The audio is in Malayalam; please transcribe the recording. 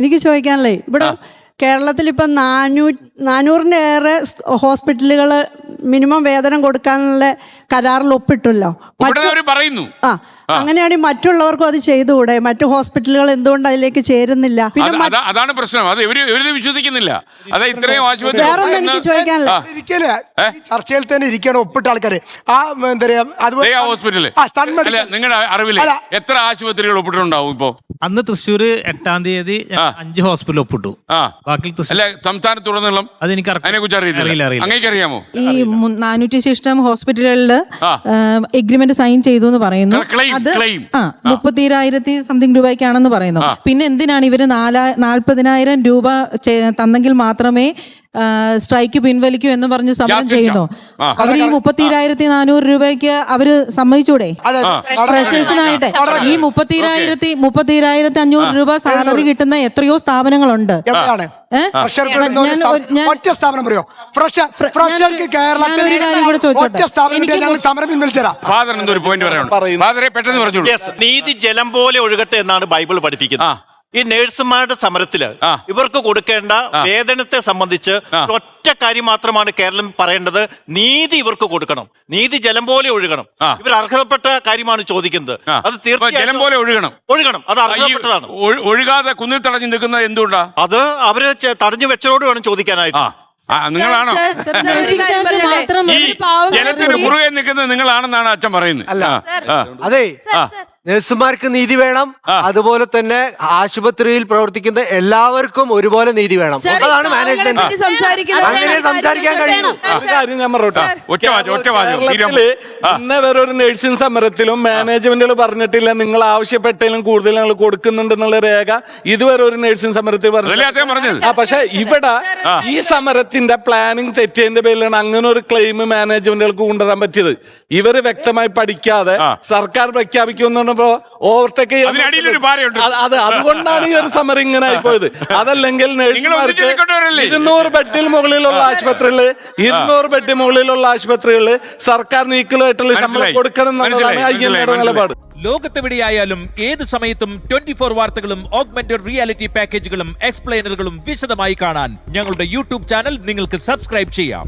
എനിക്ക് ചോദിക്കാനല്ലേ, ഇവിടെ കേരളത്തിൽ ഇപ്പം 400-ലേറെ ഹോസ്പിറ്റലുകൾ മിനിമം വേതനം കൊടുക്കാനുള്ള കരാറിൽ ഒപ്പിട്ടല്ലോ. പറയുന്നു അങ്ങനെയാണെങ്കിൽ മറ്റുള്ളവർക്കും അത് ചെയ്തുകൂടെ? മറ്റു ഹോസ്പിറ്റലുകൾ എന്തുകൊണ്ട് അതിലേക്ക് ചേരുന്നില്ല? പിന്നെ അതാണ് പ്രശ്നം. അത് ഇവര് വിശ്വസിക്കുന്നില്ല. അതെ, ഇത്രയും ആശുപത്രി വേറൊന്നും എനിക്ക് ചോദിക്കാനല്ല. ചർച്ചയിൽ തന്നെ ഇരിക്കണം ഒപ്പിട്ട ആൾക്കാര്. ഹോസ്പിറ്റല് നിങ്ങളുടെ അറിവില് എത്ര ആശുപത്രികൾ ഒപ്പിട്ടുണ്ടാവും? ഇപ്പൊ അന്ന് തൃശ്ശൂർ 8-ാം തീയതി 5 ഹോസ്പിറ്റൽ ഒപ്പിട്ടു. ബാക്കി സംസ്ഥാനത്തുടനീളം അതെനിക്ക് അറിയാമോ? ഈ 400 ശിഷ്ടം ഹോസ്പിറ്റലുകളിൽ എഗ്രിമെന്റ് സൈൻ ചെയ്തു എന്ന് പറയുന്നു. അത് 32,000 സംതിങ് രൂപയ്ക്കാണെന്ന് പറയുന്നു. പിന്നെ എന്തിനാണ് ഇവര് 40,000 രൂപ തന്നെങ്കിൽ മാത്രമേ സ്ട്രൈക്ക് പിൻവലിക്കൂ എന്ന് പറഞ്ഞ് സമരം ചെയ്യുന്നു? അവർ ഈ 32,400 രൂപയ്ക്ക് അവര് സമ്മതിച്ചൂടെ? ഫ്രഷേഴ്സിനായിട്ട് ഈ 32,500 രൂപ സാലറി കിട്ടുന്ന എത്രയോ സ്ഥാപനങ്ങളുണ്ട്. നീതി ജലം പോലെ ഒഴുകട്ടെ എന്നാണ് ബൈബിൾ പഠിപ്പിക്കുന്നത്. ഈ നഴ്സുമാരുടെ സമരത്തില് ഇവർക്ക് കൊടുക്കേണ്ട വേതനത്തെ സംബന്ധിച്ച് ഒറ്റ കാര്യം മാത്രമാണ് കേരളം പറയേണ്ടത്. നീതി ഇവർക്ക് കൊടുക്കണം. നീതി ജലം പോലെ ഒഴുകണം. ഇവർ അർഹതപ്പെട്ട കാര്യമാണ് ചോദിക്കുന്നത്. അത് തീർച്ചയായും പോലെ ഒഴുകണം. അത് അർഹതപ്പെട്ടതാണ്. ഒഴുകാതെ കുന്നിൽ തടഞ്ഞു നിൽക്കുന്നത് എന്തുകൊണ്ടാ? അത് അവര് തടഞ്ഞു വെച്ചതോട് വേണം ചോദിക്കാനായിട്ട്. നിങ്ങളാണോ ജലത്തിന് കുറുകെ നിൽക്കുന്നത്? നിങ്ങളാണെന്നാണ് അച്ഛൻ പറയുന്നത്. അതെ, നഴ്സുമാർക്ക് നീതി വേണം. അതുപോലെ തന്നെ ആശുപത്രിയിൽ പ്രവർത്തിക്കുന്ന എല്ലാവർക്കും ഒരുപോലെ നീതി വേണം. അതാണ് മാനേജ്മെന്റ്. അങ്ങനെ സംസാരിക്കാൻ കഴിയും. ഇന്നേ വരെ ഒരു നഴ്സിംഗ് സമരത്തിലും മാനേജ്മെന്റുകൾ പറഞ്ഞിട്ടില്ല നിങ്ങൾ ആവശ്യപ്പെട്ടതിലും കൂടുതൽ ഞങ്ങൾ കൊടുക്കുന്നുണ്ടെന്നുള്ള രേഖ ഇതുവരെ ഒരു നഴ്സിംഗ് സമരത്തിൽ പറഞ്ഞില്ല. പക്ഷെ ഇവിടെ ഈ സമരത്തിന്റെ പ്ലാനിങ് തെറ്റിയതിന്റെ പേരിലാണ് അങ്ങനെ ഒരു ക്ലെയിം മാനേജ്മെന്റുകൾക്ക് കൊണ്ടുവരാൻ പറ്റിയത്. ഇവര് വ്യക്തമായി പഠിക്കാതെ സർക്കാർ പ്രഖ്യാപിക്കുന്ന ഓവർടേക്ക് അതുകൊണ്ടാണ് ഈ ഒരു സമരം ഇങ്ങനെ ആയിപ്പോയത്. അതല്ലെങ്കിൽ 200 ബെഡിൽ മുകളിലുള്ള ആശുപത്രികള് 200 ബെഡിൽ മുകളിലുള്ള ആശുപത്രികളിൽ സർക്കാർ നീക്കലായിട്ടുള്ള ശമ്പളം കൊടുക്കണം എന്നുള്ളതാണ് ഐഎൻഎയുടെ നിലപാട്. ലോകത്തെവിടെയായാലും ഏത് സമയത്തും 24 വാർത്തകളും ഓഗ്മെന്റഡ് റിയാലിറ്റി പാക്കേജുകളും എക്സ്പ്ലെയിനറുകളും വിശദമായി കാണാൻ ഞങ്ങളുടെ യൂട്യൂബ് ചാനൽ നിങ്ങൾക്ക് സബ്സ്ക്രൈബ് ചെയ്യാം.